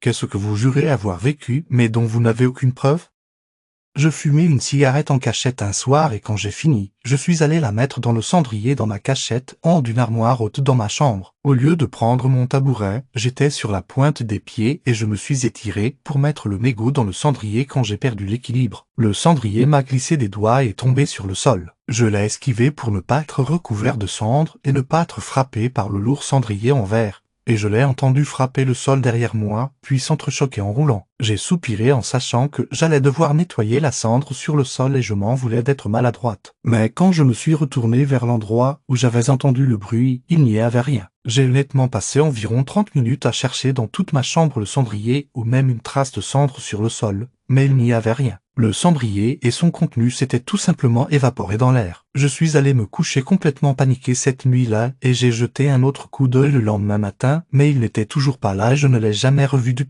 Qu'est-ce que vous jurez avoir vécu, mais dont vous n'avez aucune preuve? Je fumais une cigarette en cachette un soir et quand j'ai fini, je suis allé la mettre dans le cendrier dans ma cachette en d'une armoire haute dans ma chambre. Au lieu de prendre mon tabouret, j'étais sur la pointe des pieds et je me suis étiré pour mettre le mégot dans le cendrier quand j'ai perdu l'équilibre. Le cendrier m'a glissé des doigts et est tombé sur le sol. Je l'ai esquivé pour ne pas être recouvert de cendres et ne pas être frappé par le lourd cendrier en verre. Et je l'ai entendu frapper le sol derrière moi, puis s'entrechoquer en roulant. J'ai soupiré en sachant que j'allais devoir nettoyer la cendre sur le sol et je m'en voulais d'être maladroite. Mais quand je me suis retourné vers l'endroit où j'avais entendu le bruit, il n'y avait rien. J'ai nettement passé environ 30 minutes à chercher dans toute ma chambre le cendrier ou même une trace de cendre sur le sol, mais il n'y avait rien. Le cendrier et son contenu s'étaient tout simplement évaporés dans l'air. Je suis allé me coucher complètement paniqué cette nuit-là et j'ai jeté un autre coup d'œil le lendemain matin, mais il n'était toujours pas là et je ne l'ai jamais revu depuis.